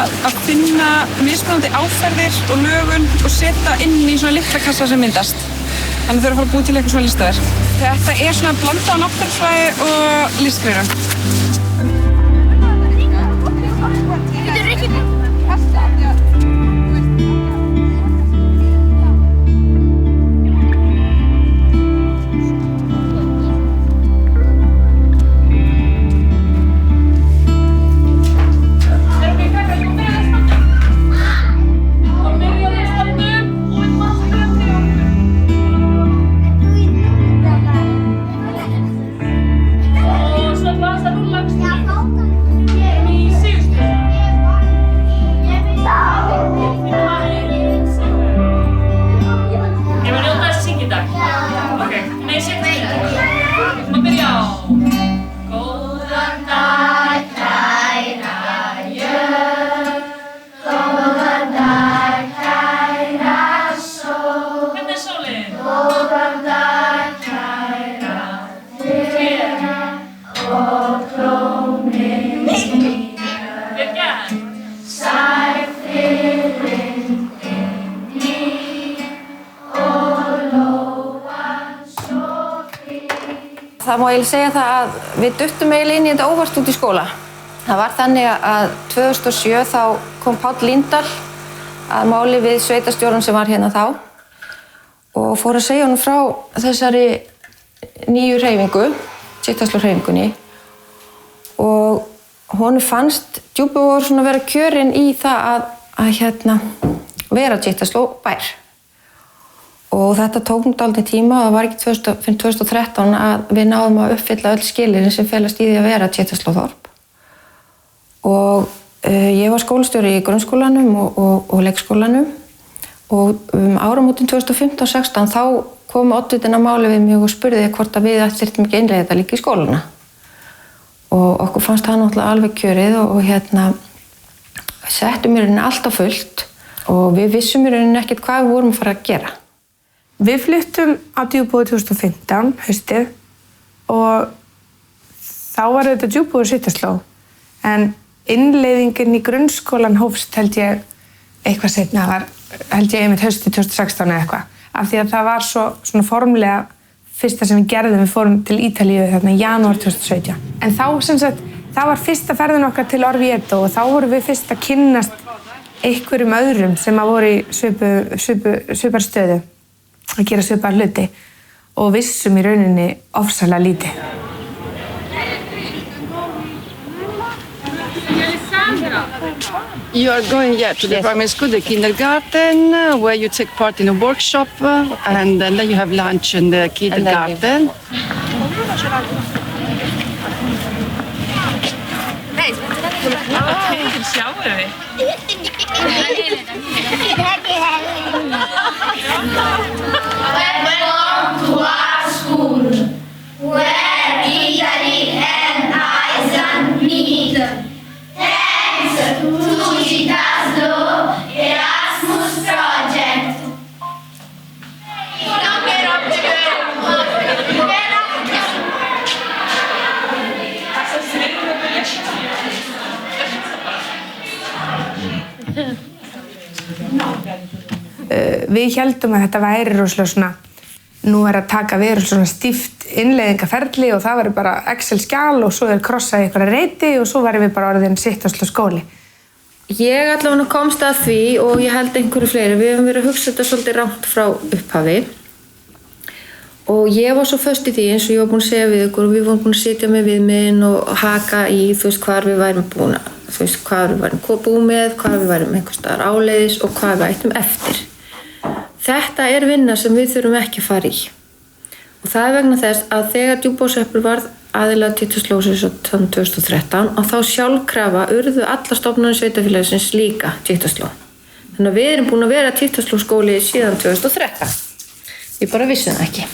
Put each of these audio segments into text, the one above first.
að finna mismunandi áferðir og lögun og setja inn í svona lyktakassa sem myndast. Þannig þau eru að fara að búa til eitthvað svona listaverk. Þetta er svona blanda af náttúrufræði og listgreinar. Það má eiginlega segja það að við duttum eiginlega inn í þetta óvart út í skóla. Það var þannig að 2007 þá kom Páll Líndal að máli við sveitarstjórann sem var hérna þá og fór að segja honum frá þessari nýju hreyfingu, Titthagslóð-hreyfingunni, og honum fannst Djúpivogur svona vera kjörinn í það að vera Titthagslóð bær. Og þetta tók nú dálítið tíma og það var ekki fyrir 2013 að við náðum að uppfylla öll skilyrðin sem felast í því að vera Titthagslóð-þorp. Og ég var skólastjóri í grunnskólanum og leikskólanum og áramótin 2015-16 þá kom oddvitinn að máli við mig og spurði hvort að við þyrftum ekki innleiða þetta líka í skólana. Og okkur fannst það náttúrulega alveg kjörið og settum í rauninni allt á fullt og við vissum í rauninni ekkert hvað við vorum að fara að gera. Við fluttum á Djúpivogur 2015, haustið, og þá var þetta Djúpivogur Sitthagslóð. En innleiðingin í grunnskólan hófst held ég eitthvað seinna, það var held ég einmitt haustið 2016 eða eitthvað. Af því að það var svona formlega fyrsta sem við gerðum, við fórum til Ítalíu þarna í janúar 2017. En þá sem sagt, það var fyrsta ferðin okkar til Orvieto og þá vorum við fyrst að kynnast einhverjum öðrum sem að voru í svipar stöðu. Að gera svipar hluti og vissum í rauninni ofsalega lítið. You are going to the primary school, the kindergarten, where you take part in a workshop, and then you have lunch in the kindergarten. Welcome to our school, where Italy and Iceland meet. Thanks to Titthagslóð Erasmus project. Við héldum að þetta væri rosalega svona, nú er að taka við svona stíft innleiðingaferli og það væri bara Excel-skjal og svo krossað í einhverja reiti og svo væri við bara orðin Titthagslóð skóli. Ég allavega komst að því og ég held einhverju fleiri. Við höfum verið að hugsa þetta svolítið rangt frá upphafi og ég var svo föst í því eins og ég var búin að segja við ykkur og við vorum búin að sitja með viðmiðin og haka í hvar við værum búin að, hvað við værum búin með, hvað við værum einhvers staðar áleiðis og hvað við ættum eftir. Þetta er vinna sem við þurfum ekki að fara í. Og það er vegna þess að þegar Djúpavogshreppur varð aðilar Titthagslóðs 2013 og þá sjálfkrafa urðu alla stofnanir sveitarfélagsins líka Titthagslóð. Þannig að við erum búin að vera Titthagslóð skóli síðan 2013. Við bara vissum það ekki.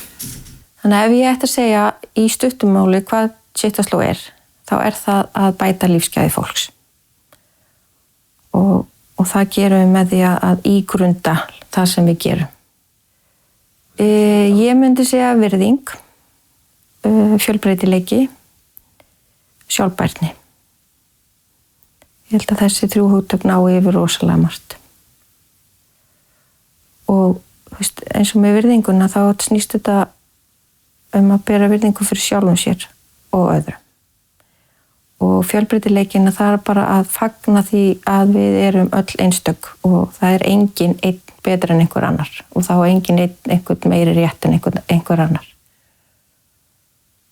Þannig að ef ég ætti að segja í stuttumáli hvað Titthagslóð er, þá er það að bæta lífsgæði fólks. Og það gerum við með því að ígrunda það sem við gerum. Ég myndi segja virðing, fjölbreytileiki, sjálfbærni. Ég held að þessi 3 hugtök ná yfir rosalega margt. Og eins og með virðinguna þá snýst þetta að bera virðingu fyrir sjálfum sér og öðrum. Og fjölbreytileikinn það bara að fagna því að við erum öll einstök og það enginn einn betur en einhver annar og þá enginn einhvern meiri rétt en einhver annar.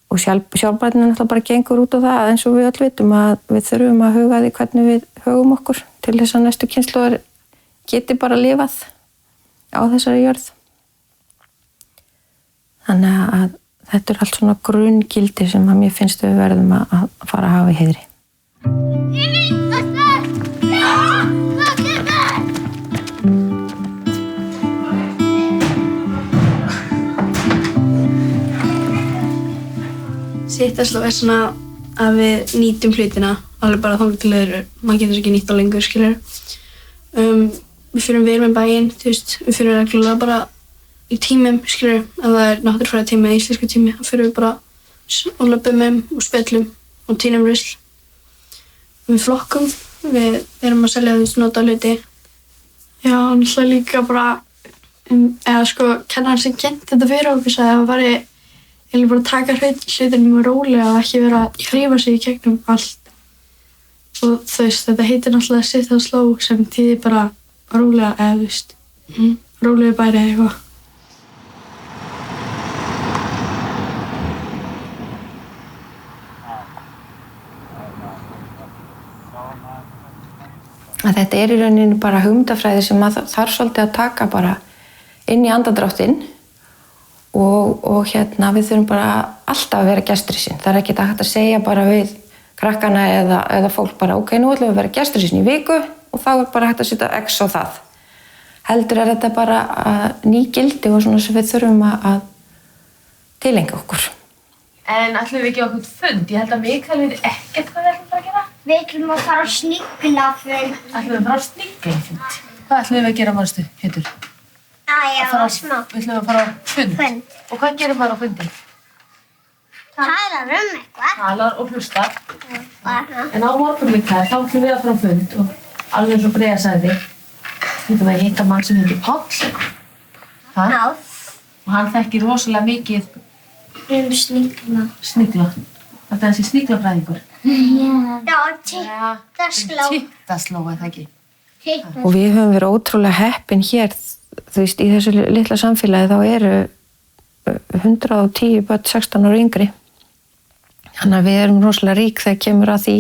Og sjálfbærnin bara gengur út á það eins og við öll vitum að við þurfum að huga því hvernig við hugum okkur til þess að næstu kynslóðir geti bara lifað á þessari jörð. Þannig að þetta allt svona grunngildi sem að mér finnst við verðum að fara að hafa í heiðri. Sittastló svona að við nýtum hlutina alveg bara þangað til öðru. Maður getur ekki nýtt á lengur, skilur. Við fyrir vel með bæinn, við fyrir reglulega bara í tímum, skilur, ef það náttúrufræði tími eða íslensku tími, þá fyrir við bara og löpum og spjallum og tínum rusl. Við flokkum, við erum að selja nota hluti. Já, náttúrulega líka bara, kennarinn sem kennt þetta fyrir okkur sagði að það væri bara að taka hlutinum rólega og ekki vera að hrífa sig í gegnum allt. Og þetta heitir náttúrulega Sittastló sem þýðir bara rólega eða rólega bæri eða eitthvað. Að þetta í rauninni bara hugmyndafræði sem maður þarf svolítið að taka bara inn í andardráttinn og við þurfum bara alltaf að vera gesturinn. Það ekki hægt að segja bara við krakkana eða fólk bara ok, nú ætlum við að vera gesturinn í viku og þá bara hægt að setja x á það. Heldur þetta bara ný gildi og svona sem við þurfum að tilengja okkur. En ætlum við ekki á okkur fund? Ég held að Mikael veit ekkert hvað við ætlum að gera. Við ætlum að fara á sniglafund. Ætlum við að fara á sniglafund? Hvað ætlum við að gera, manstu, Pétur? Smá. Við ætlum að fara á fund. Og hvað gerir maður á fundi? Talar eitthvað. Talar og hlustar. En á morgun Mikael, þá ætlum við að fara á fund og alveg eins og Brea sagði við ætlum að hitta mann sem heitir Páll. Já. Og hann þekkir rosalega mikið Snigla. Snigla. Þetta þessi sniglafræðingur. Já, Sittastló. Sittastló, það ekki? Og við höfum verið ótrúlega heppin hér, í þessu litla samfélagi þá eru 110 börn 16 ára yngri. Þannig að við erum rosalega rík þegar kemur að því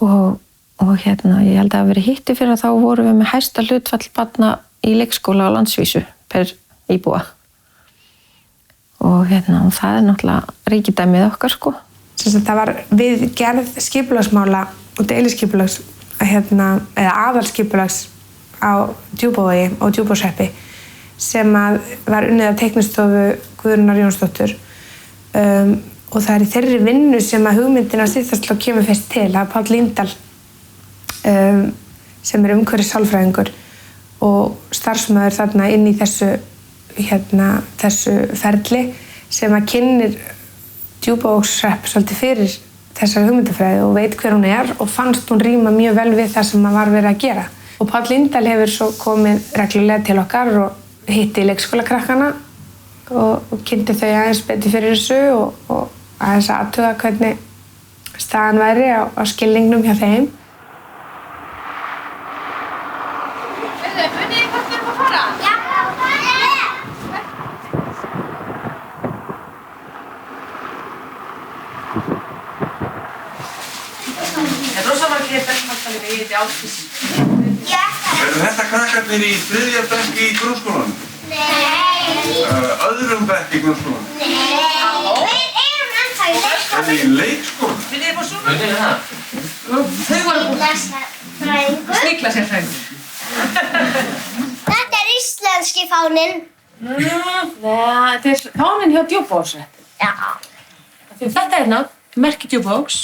og ég held að það hafi verið hitti fyrir að þá vorum við með hæsta hlutfall barna í leikskóla á landsvísu per íbúa. Og það náttúrulega ríkidæmið okkar, sko. Það var við gerð skipulagsmála og deiliskipulags, eða aðalskipulags á Djúpavogi og Djúpavogshreppi sem var unnið af teiknistofu Guðrúnar Jónsdóttur. Og það í þeirri vinnu sem hugmyndin af Sittastló kemur fyrst til. Það Páll Líndal sem umhverfissálfræðingur og starfsmaður þarna inn í þessu ferli sem kynnir Djúpavogshrepp svolítið fyrir þessari hugmyndafræði og veit hver hún og fannst hún ríma mjög vel við það sem var verið að gera. Og Páll Líndal hefur svo komið reglulega til okkar og hitti leikskólakrakkana og kynnti þau aðeins betur fyrir þessu og aðeins að athuga hvernig staðan væri á skilningnum hjá þeim. Ég heiti Ásdís. Eru þetta krakkarnir í 3. bekk í grunnskólanum? Nei. Öðrum bekk í grunnskólanum? Nei. Við erum ennþá í leikskólanum. Er þið í leikskólanum? Við erum á svona. Við erum það. Þau voru Sniglasérfræðingur. Þetta íslenski fáninn. Þetta fáninn hjá Djúpavogshrepp. Já. Þetta merki Djúpavogs.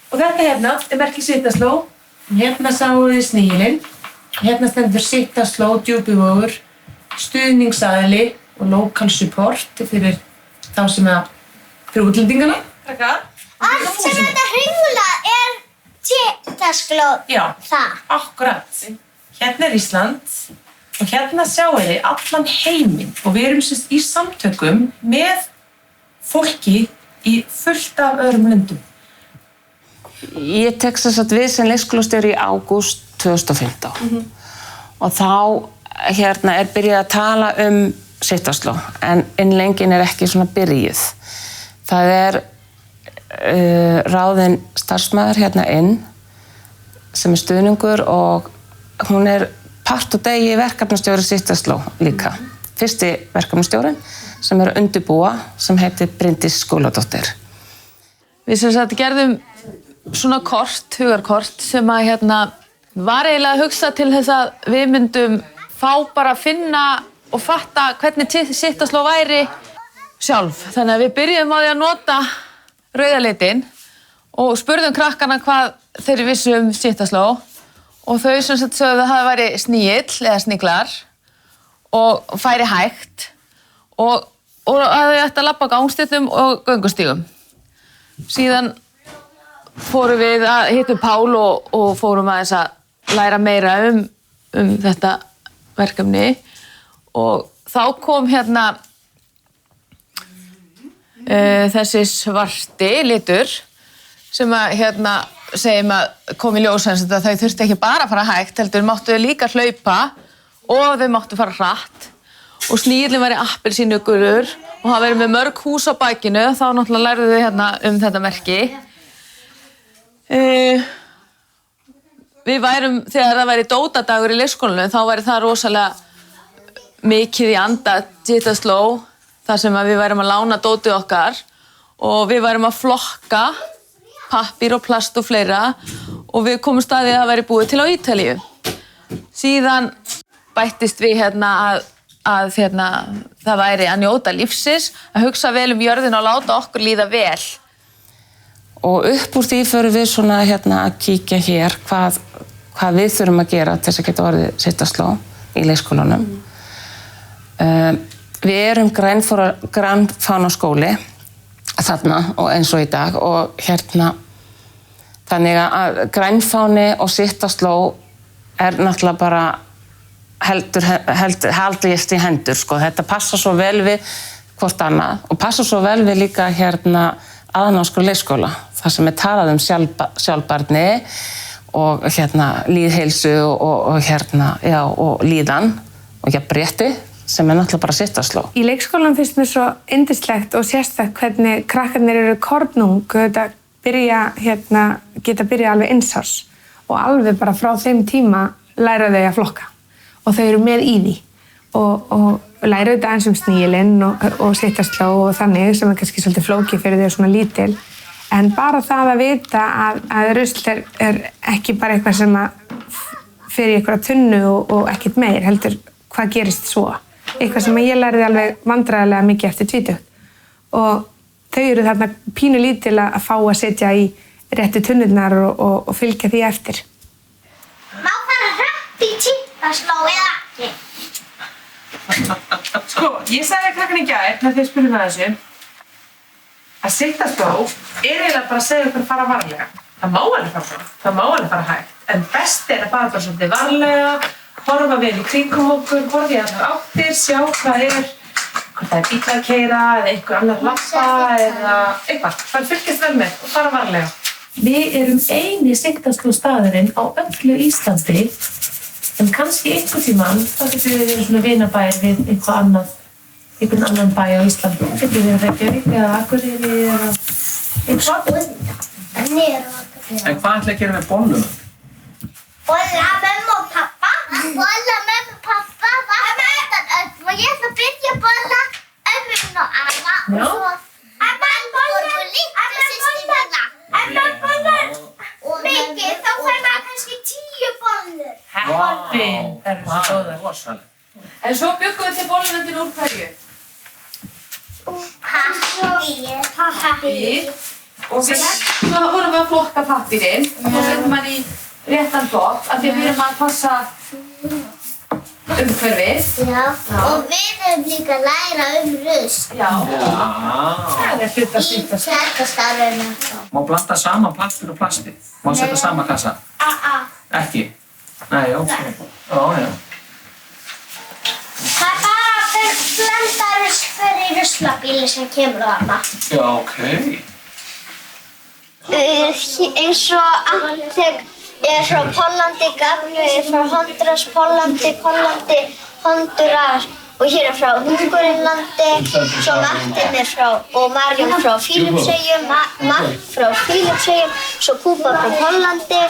Og þetta merki Sittastló. Hérna sáum við snigilinn. Hérna stendur Sittastló, Djúpivogur, stuðningsaðili og local support fyrir þá sem fyrir útlendingana. Allt sem þetta hringla Sittaskló, Já, það. akkurat. Hérna Ísland og hérna sjáum við allan heiminn og við erum sérst í samtökum með fólki í fullt af öðrum löndum. Ég tek þess að við sem leikskólastjóri í ágúst 2015 og þá hérna er byrjað að tala Sittaskló en innlengin er ekki svona byrjuð. Það er ráðin starfsmaður hérna inn sem er stuðningur og hún er part og degi verkefnastjóri Sittaskló líka. Fyrsti verkefnastjórin sem er að undirbúa sem heitir Bryndís Skúladóttir. Við sem sagt gerðum svona hugarkort sem að var eiginlega að hugsa til þess að við myndum fá bara að finna og fatta hvernig Sittaskló væri sjálf. Þannig að við byrjuðum á því að nota rauða litinn og spurðum krakkana hvað þeir vissu Sittaskló og þau sem sagt sögðu að það væri snígill eða sniglar og færi hægt og að þau ætti að labba gangstéttum og göngustígum. Síðan fórum við að hittum Pál og fórum aðeins að læra meira um þetta verkefni og þá kom þessi svarti litur sem að segjum að kom í ljós að þau þurfti ekki bara að fara hægt heldur máttu þau líka hlaupa og þau máttu fara hratt og snigillinn væri appelsínugulur og það verið með mörg hús á bakinu þá náttúrulega lærðu þau þetta merki. Við værum, þegar það væri dótadagur í leikskólanum, þá væri það rosalega mikið í anda Sittaskló, þar sem við værum að lána dótið okkar og við værum að flokka pappír og plast og fleira og við komum staðið að það væri búið til á Ítalíu. Síðan bættist við að það væri að njóta lífsins, að hugsa vel jörðina og láta okkur líða vel. Og upp úr því förum við svona að kíkja hér hvað við þurfum að gera til þess að geta orðið Sittaskló í leikskólanum. Við erum grænfánaskóli þarna og eins og í dag og þannig að grænfáni og Sittaskló er náttúrulega bara haldist í hendur sko. Þetta passar svo vel við hvort annað og passar svo vel við líka aðalnámskrá leikskóla þar sem er talað sjálfbærni og lýðheilsu og líðan og jafnrétti sem er náttúrulega bara Sittaskló. Í leikskólanum finnst mér svo yndislegt og sérstakt hvernig krakkarnir eru kornung geta byrjað alveg einsárs og alveg bara frá þeim tíma læra þau að flokka og þau eru með í því og læra þetta eins snigilinn og Sittaskló og þannig sem er kannski svolítið flókið fyrir þau svona lítil en bara það að vita að rusl er ekki bara eitthvað sem fyrir einhverja tunnu og ekkert meir heldur hvað gerist svo. Eitthvað sem ég lærði alveg vandræðilega mikið eftir 20 og þau eru þarna pínu lítil að fá að setja í réttu tunnurnar og fylgja því eftir. Má fara hratt í Sittaskló eða ekki? Sko, ég sagði krakkan í gær þegar þið spurðum að þessu að Sittaskló eiginlega bara að segja ykkur að fara varlega. Það má alveg fara svona, það má alveg fara hægt en best er að fara bara svolítið varlega horfa vel í kringum okkur, horfa í allar áttir, sjá hvað hvort það er bíll að keyra eða einhver annar lappa eða eitthvað. Bara fylgjast vel með og fara varlega. Við erum eini Sittaskló staðurinn á öllu Íslandi en kannski einhvern tímann þá getum við verið svona vinabæir við einhvern annan bæ á Íslandi. Getum við Reykjavík eða Akureyri eða eitthvað. En hvað ætla að gera með bolluna? Bolla mömmu og pappa. Bolla mömmu og pappa. Ég ætla að byrja að bolla ömmun og afa og svo borgu litlu systurina. Og mikið, þá fær maður kannski 10 bollur. Heppin, það eru svo góðar. En svo bjuggum við til bollunendin úr hverju? Pappír. Og svo vorum við að flokka pappírinn og setjum hann í réttan flokk af því að við erum að passa umhverfið. Já, og við erum líka að læra rusl. Já. Það er hluta Sittaskló. Í Sittaskló. Má blanda saman plastur og plasti? Má setja sama kassa? Ekki? Nei, ok. Já. Það bara blandar fyrir ruslabíli sem kemur þarna. Já, ok. Eins og Antek frá Póllandi, Gabriel frá Honduras, Póllandi, Honduras og hér frá Ungverjalandi, svo Martin frá og Marion frá Filippseyjum, Mark frá Filippseyjum, svo Kuba frá Póllandi,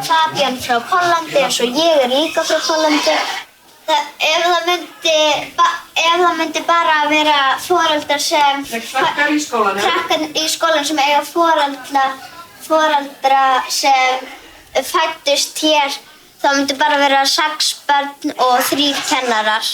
Fabian frá Póllandi og svo ég líka frá Póllandi. Ef það myndi bara vera foreldrar sem krakkar í skólanum sem eiga foreldra sem fæddust hér, þá myndi bara vera 6 börn og 3 kennarar.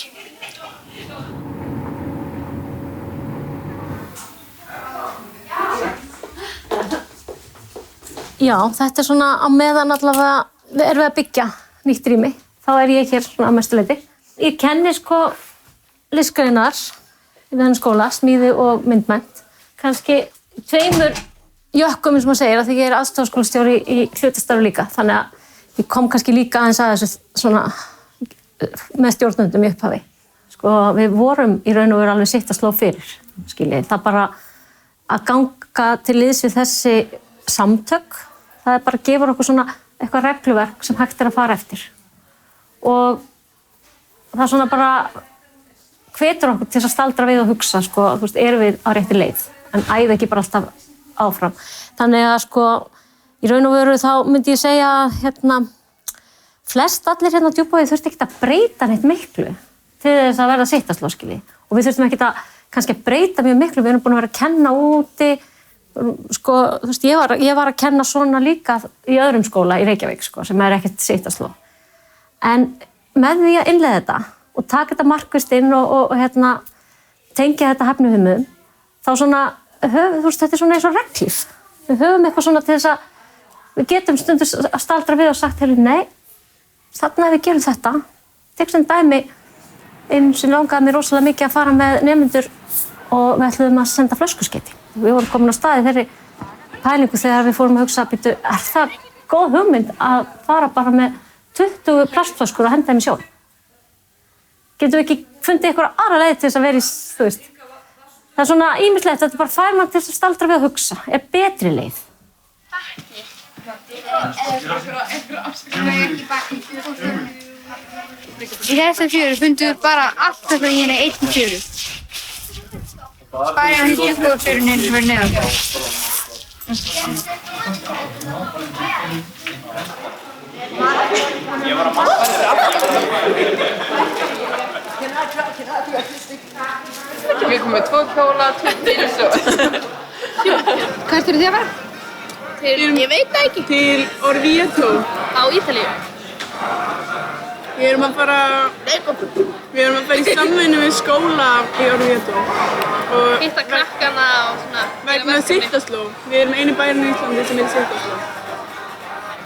Já, þetta svona á meðan allavega erum við að byggja nýtt rými. Þá ég hér svona að mestu leyti. Ég kenni listgreinar í þennan skóla, smíði og myndmennt. Kannski 2 jökkum, eins og maður segir, af því ég aðstoðarskólastjóri í hlutastarfi líka. Þannig að ég kom kannski líka aðeins að þessu svona með stjórnendum í upphafi. Við vorum í raun og veru alveg sitt að slá fyrir, skiljið. Það bara að ganga til liðs við þessi samtök, það bara gefur okkur svona eitthvað regluverk sem hægt að fara eftir. Og það svona bara hvetur okkur til að staldra við og hugsa, erum við á rétti leið, en æða ekki bara alltaf áfram. Þannig að í raun og veru þá myndi ég segja að flest allir hérna á Djúpavogi þurfti ekkert að breyta neitt miklu til þess að verða sittasló, skilji. Og við þurftum ekkert að kannski breyta mjög miklu, við erum búin að vera að kenna úti, ég var að kenna svona líka í öðrum skóla í Reykjavík, sem ekkert sittasló. En með því að innleiða þetta og taka þetta markvisst inn og tengja þetta hæfniviðmiðum, þá þetta svona eins og reglíf. Við höfum eitthvað svona til þess að við getum stundum að staldra við og sagt, nei, þarna ef við gerum þetta. Tek sem dæmi sem langaði mér rosalega mikið að fara með nemendur og við ætluðum að senda flöskuskeyti. Við vorum komin á stað í þeirri pælingu þegar við fórum að hugsa, er það góð hugmynd að fara bara með 20 plastflöskur og henda þeim í sjón? Getum við ekki fundið einhverja aðra leið til þess að vera í, það svona ýmislegt, þetta bara fær mann til þess að staldra við að hugsa. Er betri leið? Í þessum fjöru fundum við bara allt þetta í henni 1 fjöru. Bara í Djúpavogsfjörunni fyrir neðan. Við komum með 2 kjóla, 2 bíls og... Hvert eru þið að fara? Ég veit það ekki. Til Orvieto. Á Ítalíu. Við erum að fara í samvinnu við skóla í Orvieto. Hitta krakkana og svona... Vegna Sittasló. Við erum einu bærinn í Íslandi sem Sittasló.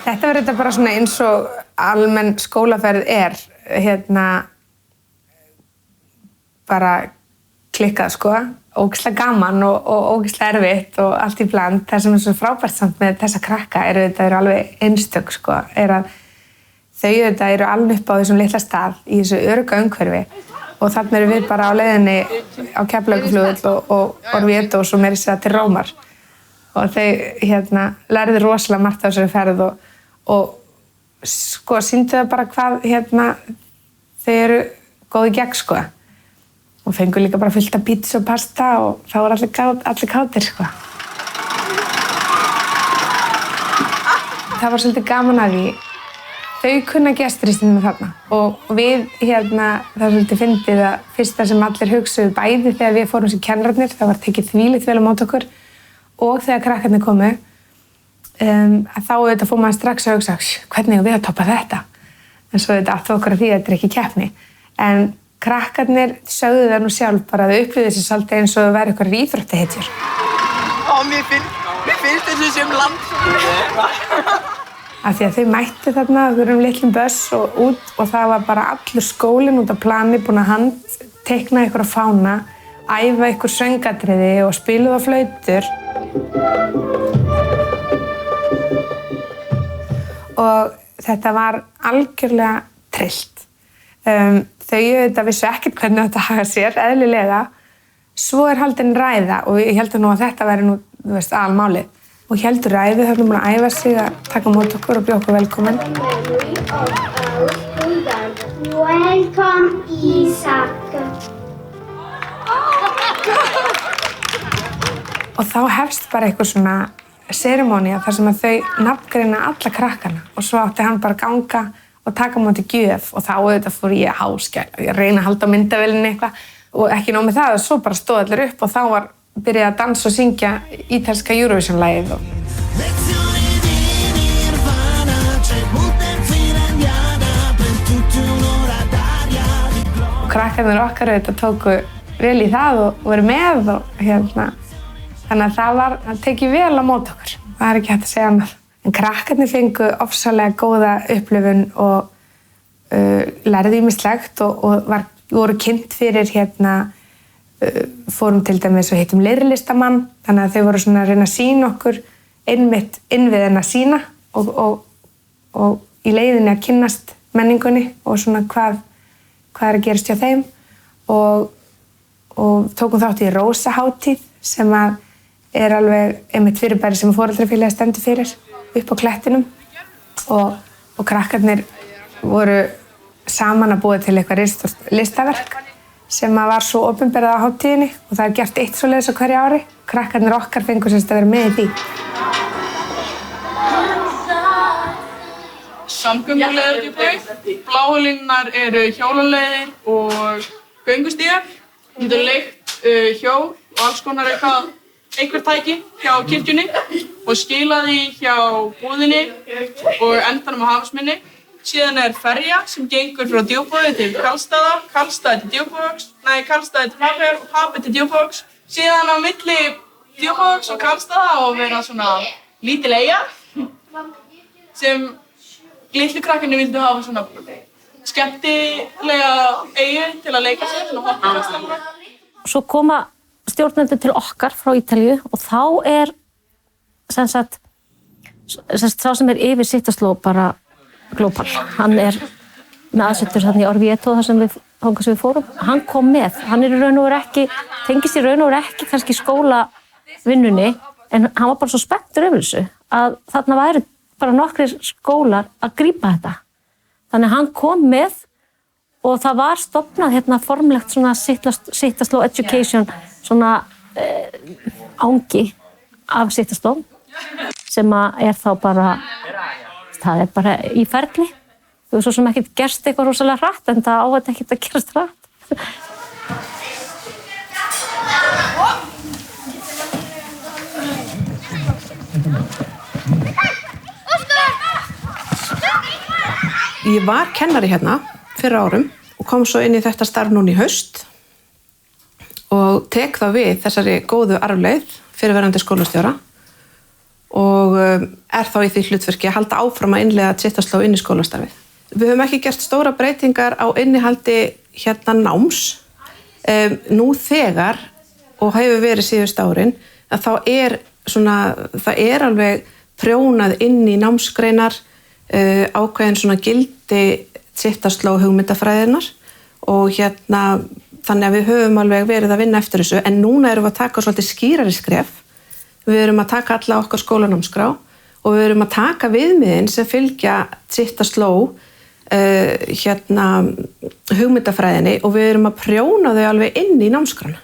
Þetta verður þetta bara svona eins og almenn skólaferð bara klikkað, ógeðslega gaman og ógeðslega erfitt og allt í bland. Það sem svo frábært samt með þessa krakka eru alveg einstök, er að þau eru alveg upp á þessum litla stað í þessu örugga umhverfi og þarna erum við bara á leiðinni á Keflavíkurflugvöll og Orvieto og svo meira sér til Rómar. Og þau lærðu rosalega margt á þessari ferð og sýndu það bara hvað þau eru góð í gegn, og fengu líka bara fullt af pizza og pasta og þá voru allir kátir, Það var svolítið gaman að því. Þau kunna gesturistinn með þarna og við það er svolítið fyndið að fyrsta sem allir hugsuðu bæði þegar við fórum sem kennararnir, það var tekið þvílíkt vel á móti okkur og þegar krakkarnir komu, að þá fór maður strax að hugsa hvernig eigum við að toppa þetta, en svo áttu okkur að því að þetta ekki keppni. En krakkarnir sögðu það nú sjálf bara að þau upplifðu þessu svolítið eins og þau væru eitthvað íþróttahetjur. Mér finnst þessu sem land. Af því að þau mættu þarna, þau voru litlum böss og út og það var bara allur skólinn út á plani búinn að handteikna ykkur á fána, æfa ykkur söngatriði og spiluðu á flautur. og þetta var algjörlega trillt. Þau auðvitað vissu ekkert hvernig þetta haga sér, eðlilega. Svo haldin ræða og ég held nú að þetta væri nú, þú veist, almálið. Og heldur ræðu, þau búin að æfa sig að taka mót okkur og bjóða okkur velkomin. Welcome, Ísak. Og þá hefst bara eitthvað svona serimónía þar sem að þau nafngreina alla krakkana og svo átti hann bara að ganga og taka móti gjöf og þá auðvitað fór ég að háskæla. Ég reyna að halda á myndavélinni eitthvað og ekki nóg með það og svo bara stóð allir upp og þá byrjaði að dansa og syngja ítalska Eurovision-lagið. Og krakkarnir okkar auðvitað tóku vel í það og voru með og þannig að það tekið vel á mót okkur. Það er ekki hægt að segja annað. En krakkarnir fengu ofsalega góða upplifun og lærðu ýmislegt og voru kynnt fyrir fórum til dæmis og hittum leirlistamann, þannig að þau voru svona að reyna að sýna okkur einmitt innviðina sína og í leiðinni að kynnast menningunni og svona hvað er að gerast hjá þeim og tókum þátt í Rósahátíð sem er alveg einmitt fyrirbæri sem foreldrafélagið stendur fyrir upp á klettinum og krakkarnir voru saman að búa til eitthvað listaverk sem var svo opinberað á hátíðinni og það er gert eitt svoleiðis á hverju ári. Krakkarnir okkar fengu semst að vera með í því. Samgönguleiðir Djúpavogi. Bláu línurnar eru hjólaleiðir og göngustígar. Þú getur leigt hjól og alls konar einhver tæki hjá kirkjunni og skila því hjá búðinni og endanum á Hafsminni. Síðan er ferja sem gengur frá Djúpavogi til Karlstaða, Karlstaði til Djúpavogs, Karlstaði til Papeyjar og Papeyjar til Djúpavogs. Síðan á milli Djúpavogs og Karlstaða á að vera svona lítil eyja sem litlu krakkarnir vildu hafa svona skemmtilega eyju til að leika sér, svona hopparkastanga. Svo koma stjórnendur til okkar frá Ítalíu og þá sem sagt sá sem yfir Sittaslow bara global. Hann með aðsetur þarna í Orvieto þar sem við fórum. Hann kom með. Hann tengist í raun og veru ekki kannski skólavinnunni en hann var bara svo spenntur yfir þessu að þarna væru bara nokkrir skólar að grípa þetta. Þannig að hann kom með og það var stofnað formlegt svona Sittaslow Education svona ángi af Sittaslow sem þá bara það bara í ferli. Þú veist svo sem ekkert gerst eitthvað rosalega hratt en það á þetta ekkert að gerast hratt. Ég var kennari hérna fyrir árum og kom svo inn í þetta starf núna í haust og tek þá við þessari góðu arfleið fyrirverandi skólastjóra og þá í því hlutverki að halda áfram að innleiða Sittaslow inn í skólastarfið. Við höfum ekki gert stóra breytingar á innihaldi náms. Nú þegar, og hefur verið síðust árin, að það er alveg prjónað inn í námsgreinar ákveðin svona gildi Sittaslow hugmyndafræðinnar og þannig að við höfum alveg verið að vinna eftir þessu en núna erum við að taka svolítið skýrari skref. Við erum að taka alla okkar skólanámskrá og við erum að taka viðmiðin sem fylgja Sittaslow hugmyndafræðinni og við erum að prjóna þau alveg inn í námskrána.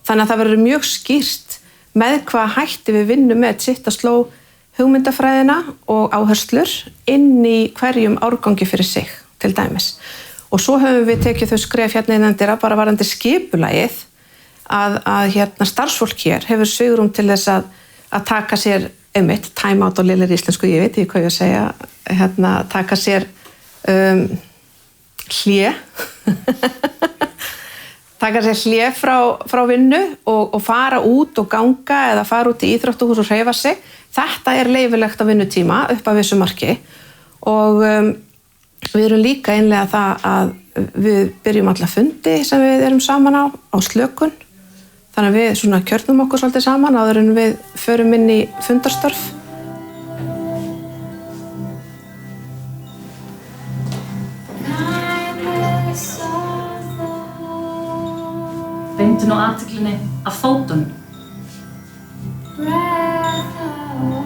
Þannig að það verður mjög skýrt með hvað hætti við vinnum með Sittaslow hugmyndafræðina og áherslur inn í hverjum árgangi fyrir sig, til dæmis. Og svo höfum við tekið þau skref innandyra bara varðandi skipulagið að starfsfólk hér hefur svigrúm til þess að taka sér time out á lélegri íslensku, ég veit ekki hvað ég að segja, taka sér hlé taka sér hlé frá vinnu og fara út og ganga eða fara út í íþróttahús og hreyfa sig. Þetta er leyfilegt á vinnutíma upp að vissu marki og við erum líka innlega það að við byrjum alla fundi sem við erum saman á slökun. Þannig að við svona kjörnum okkur svolítið saman áður en við förum inn í fundarstörf. athyglinni af fótunum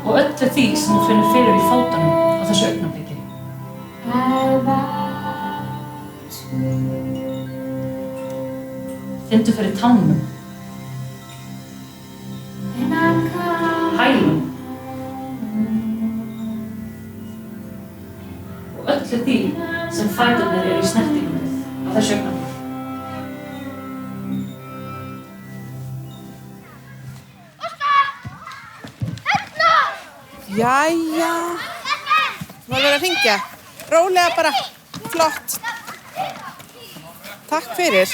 og öllu því sem þú finnur fyrir í fótunum á þessu augnabliki. Finndu fyrir tánum, hælum og öllu því sem fæturnir eru í snertingu við á þessu augnabliki. Jæja, var verið að hringja. Rólega bara, flott. Takk fyrir.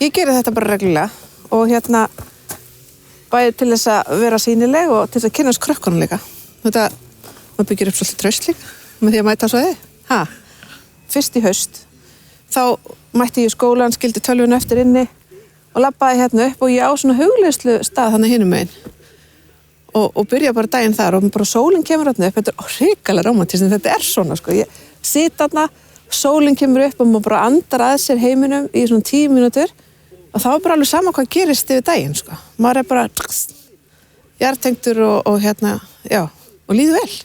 Ég geri þetta bara reglulega og bæði til þess að vera sýnileg og til þess að kynnast krökkunum líka. Þetta, maður byggir upp svolítið traust líka með því að mæta svo þið. Fyrst í haust, þá mætti ég í skólann, skildi tölvuna eftir inni og labbaði upp og ég á svona hugleiðslu stað þannig hinum megin. Og byrja bara daginn þar og bara sólinn kemur upp, þetta er hrikalega rómantískt en þetta er svona ég sit þarna, sólinn kemur upp og maður bara andar að sér heiminum í svona 10 mínútur og þá er bara alveg sama hvað gerist yfir daginn maður er bara jartengtur og líður vel.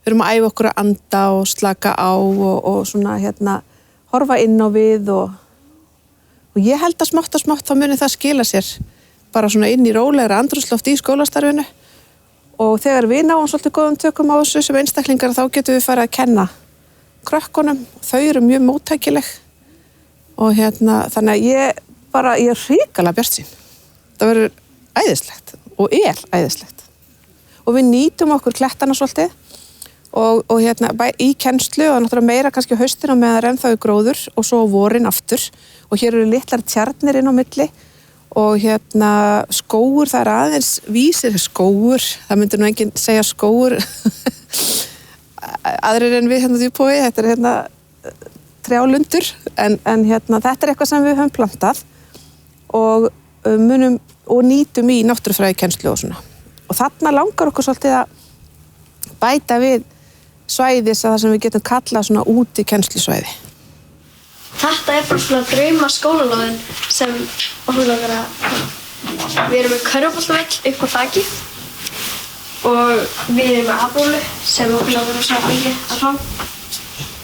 Við erum að æfa okkur að anda og slaka á og svona horfa inn á við og ég held að smátt þá muni það skila sér bara svona inn í rólegra andrúmsloft í skólastarfinu. Og þegar við náum svolítið góðum tökum á þessu sem einstaklingar þá getum við farið að kenna krökkunum. Þau eru mjög móttækileg og þannig að ég er hrikalega bjartsýn. Það verður æðislegt og er æðislegt. Og við nýtum okkur klettana svolítið og í kennslu og náttúrulega meira kannski á haustina með það ennþá í gróður og svo á vorin aftur og hér eru litlar tjarnir inn á milli. Og skógur, það er aðeins vísir skógur, það myndir nú enginn segja skógur aðrir en við Djúpavogi, þetta er trjálundur en þetta er eitthvað sem við höfum plantað og munum og nýtum í náttúrufræðikennslu og svona. Og þarna langar okkur svolítið að bæta við svæðis að það sem við getum kallað svona úti kennslusvæði. Þetta er bara svona drauma skólalóðin sem okkur langar að við erum með körfuboltavöll upp á þaki og við erum með aðbólu sem okkur langar að mikið að fá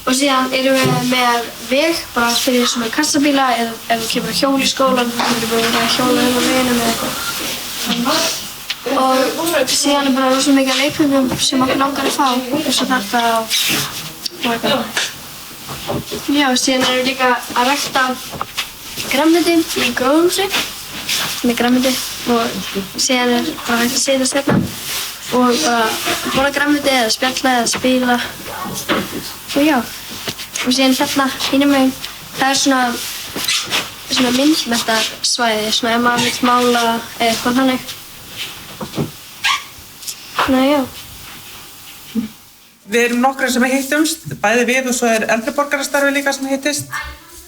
og síðan erum við með veg bara fyrir svona kassabíla eða ef þú kemur að hjóla í skólan þá getur bara að hjóla um á veginum eða eitthvað og síðan er bara rosa mikið leikfengum sem okkur langar að fá eins og þetta og eitthvað. Já, síðan erum við líka að rækta grænmeti í gróðurhúsi með grænmeti og síðan er bara hægt að setjast hérna og bara borða grænmeti eða spjalla eða spila og já. Og síðan hérna hinum megin, það er svona myndmenntarsvæði, svona ef maður vill mála eða eitthvað þannig. Þannig já. Við erum nokkrar sem hittumst, bæði við og svo er eldriborgarastarfi líka sem hittist.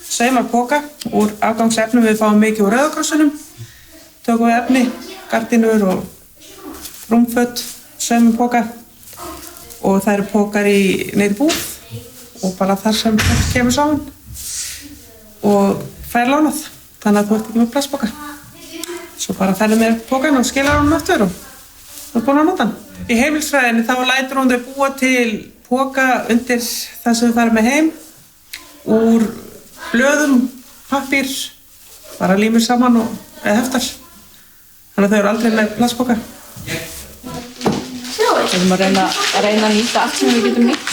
Saumar poka úr afgangsefnum, við fáum mikið úr Rauða krossinum. Tökum við efni, gardínur og rúmföt, saumum poka. Og það eru pokar niður í búð og bara þar sem það kemur saman. Og fær lánað, þannig að þú ert ekki með plastpoka. Svo bara ferðu með pokan og skilar honum aftur og þú ert búin að nota hann. Í heimilisfræðinni þá lætur hún þau búa til poka undir það sem þau fara með heim úr blöðum, pappír, bara límir saman eða heftar. Þannig að þau eru aldrei með plastpoka. Við erum að reyna að nýta allt sem við getum nýtt.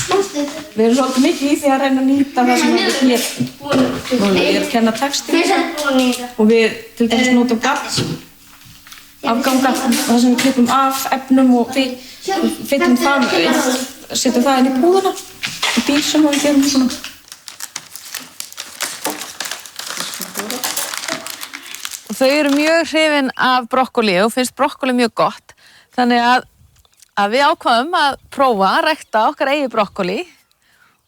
Við erum svolítið mikið í því að reyna að nýta það sem við getum. Ég er að kenna texti og við til dæmis notum gall. Afganga, það sem við klippum af efnum og fyllum það, setjum það inn í púðuna og dísum og við gerum svona. Og þau eru mjög hrifin af brokkoli og finnst brokkoli mjög gott. Þannig að við ákvaðum að prófa að rækta okkar eigi brokkoli.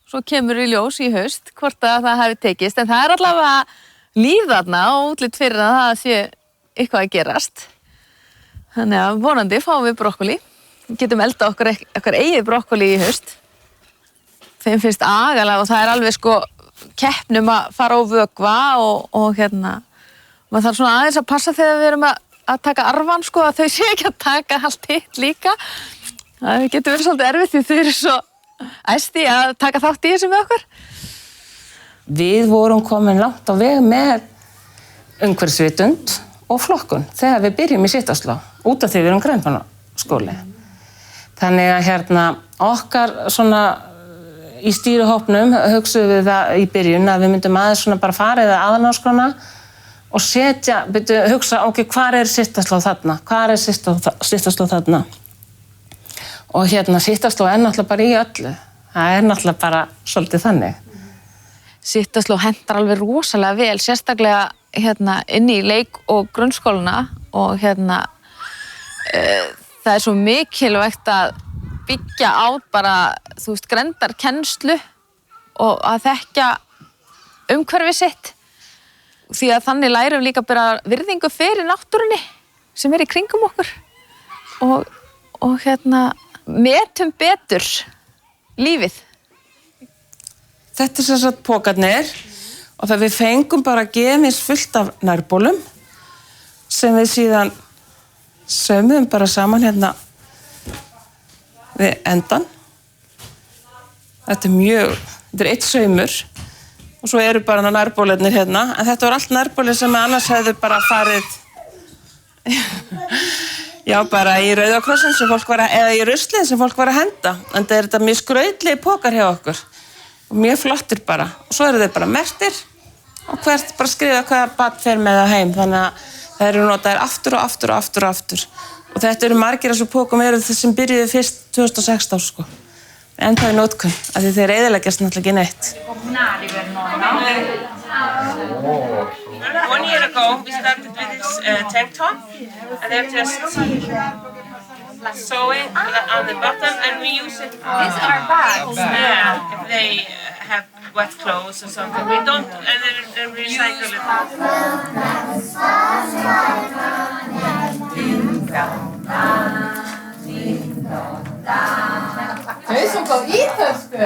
Svo kemur í ljós í haust hvort að það hafi tekist. En það er allavega líf þarna og útlit fyrir að það sé eitthvað að gerast. Þannig að vonandi fáum við brokkoli. Við getum elda okkar eigið brokkoli í haust. Þeim finnst agalega og það er alveg keppnum að fara á vökva og maður þarf svona aðeins að passa þegar við erum að taka arfan, sko, að þau sé ekki að taka allt hitt líka. Það getur verið svolítið erfitt því þau eru svo æsti að taka þátt í þessu með okkur. Við vorum komin langt á veg með umhverfisvitund og flokkun þegar við byrjum í Sitthafsló, út af því við erum grænbannaskóli. Þannig að okkar svona í stýrihópnum hugsuðum við það í byrjun að við myndum aðeins svona bara fara yfir aðalnámskrána og hugsa, ok, hvar er Sitthafsló þarna? Hvar er Sitthafsló þarna? Og Sitthafsló er náttúrulega bara í öllu. Það er náttúrulega bara svolítið þannig. Sitthafsló hentar alveg rosalega vel, sérstaklega inn í leik- og grunnskólana og það er svo mikilvægt að byggja á bara, grenndarkennslu og að þekkja umhverfi sitt. Því að þannig lærum líka bara virðingu fyrir náttúrunni sem er í kringum okkur og metum betur lífið. Þetta er sem sagt pókarnir og það við fengum bara gemis fullt af nærbólum sem við síðan saumum bara saman við endan. Þetta er eitt saumur og svo eru bara nærbólarnir en þetta var allt nærbólir sem annars hefðu bara farið bara í Rauða krossin sem fólk eða í ruslið sem fólk var að henda. En það er þetta mjög skrautlegi pókar hjá okkur og mjög flottir bara. Og svo eru þeir bara merktir og hvert bara skrifa hvaða barn fer með það heim. Þannig að það eru notaðir aftur og aftur og aftur og aftur. Og þetta eru margir af þessu pókum eru þeir sem byrjuðu fyrst 2016 sko. En það er notkun, af því þeir eyðileggjast náttúrulega ekki neitt. One year ago, we started with this tank top, and they're just sewing on the bottom, and we use it. These are bags. Yeah, if they have wet clothes or something, we don't, and then recycle Þau sungu á ítölsku.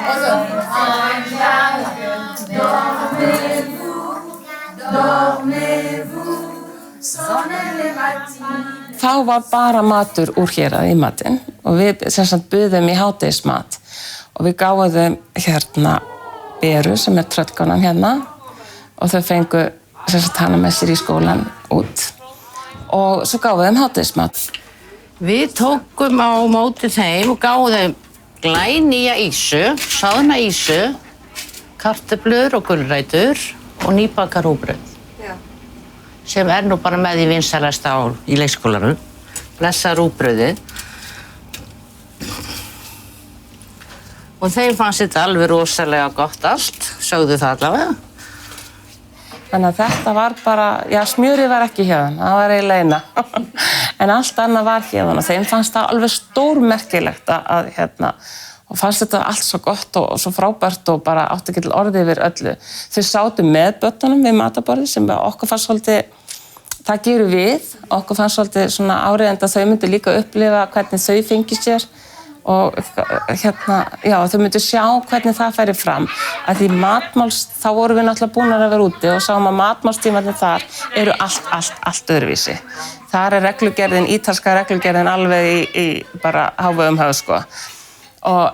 Og svo Þá var bara matur úr héraði í matinn og við sem sagt buðum í hádegismat og við gáðum Beru sem er tröllkonan og þau fengu sem sagt hana með sér í skólan út og svo gáðum þeim hádegismat. Við tókum á móti þeim og gáðum glænýja ýsu, sáðna ýsu, kartöflur og gulrætur og nýbakað rúgbrauð. Sem er nú bara með í vinsælasta í leikskólanum. Blessa rúgbrauðið. Og þeim fannst þetta alveg rosalega gott allt, sögðu það allavega. Þannig að þetta var bara, smjörið var ekki hérðan, það var eiginlega eina. En allt annað var hérðan og þeim fannst það alveg stórmerkilegt og fannst þetta allt svo gott og svo frábært og bara átti ekki til orði yfir öllu. Þau sátu með börnunum við matarborðið sem okkur fannst svolítið, það gerum við, okkur fannst svolítið svona áríðandi að þau myndu líka upplifa hvernig þau fengi sér og þau myndu sjá hvernig það færi fram. Að því þá vorum við náttúrulega búin að vera úti og sáum að matmálstímarnir þar eru allt öðruvísi. Þar er reglugerðin, ítalska reglugerðin alveg í bara hávegum höfð sko.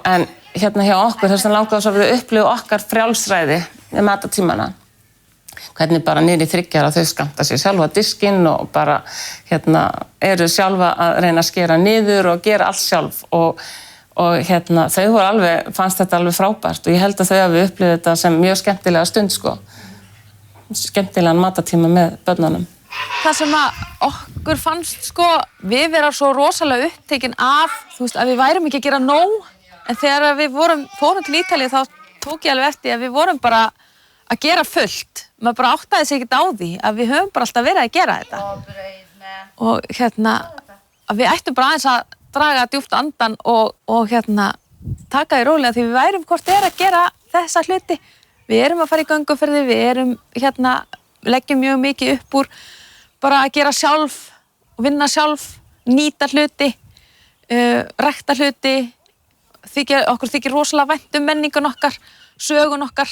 En hjá okkur þess að langaði svo að við upplifa okkar frjálsræði með matatímana. Hvernig bara niður í 3 ára þau skammta sér sjálfa diskinn og bara eru sjálfa að reyna að skera niður og gera allt sjálf og þau voru alveg, fannst þetta alveg frábært og ég held að þau hafi upplifað þetta sem mjög skemmtilega stund sko. Skemmtilegan matatíma með börnunum. Það sem að okkur fannst sko, við vera svo rosalega upptekin af, að við værum ekki að gera nóg, en þegar við fórum til Ítalíu þá tók ég alveg eftir að við vorum bara að gera fullt. Maður bara áttaði sig ekkert á því að við höfum bara alltaf verið að gera þetta. Og að við ættum bara aðeins að draga djúpt andan og taka því rólega því við værum hvort að gera þessa hluti. Við erum að fara í gönguferði, við erum leggjum mjög mikið upp úr bara að gera sjálf og vinna sjálf, nýta hluti, rækta hluti, okkur þykir rosalega vænt menningun okkar, sögun okkar.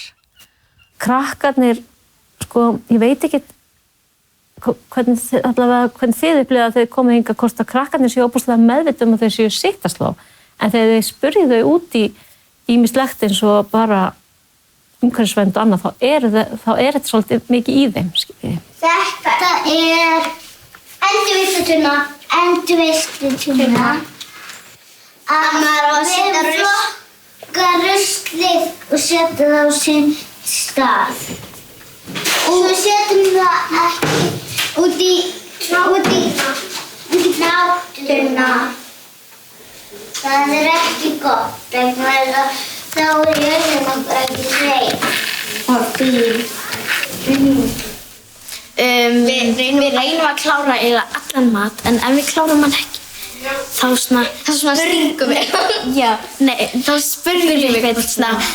Krakkarnir, sko, ég veit ekki hvernig þið upplifið að þau komið hingað hvort að krakkarnir séu óbúslega meðvitum að þau séu sýktasló. En þegar þið spurjið þau út í ýmislegt eins og bara umhverfisvernd og annað, þá er þetta svolítið mikið í þeim, skiljið. Þetta er endurvinnslutuna. Að maður á að flokka ruslið og setja það á sinn stað. Svo setjum við það ekki út í náttúruna. Það er ekki gott, vegna þess að þá er jörðin okkur ekki hrein og fín. Við reynum að klára eiginlega allan mat, en ef við klárum hann ekki, þá spurgum við. Já, nei, þá spurgum við hvern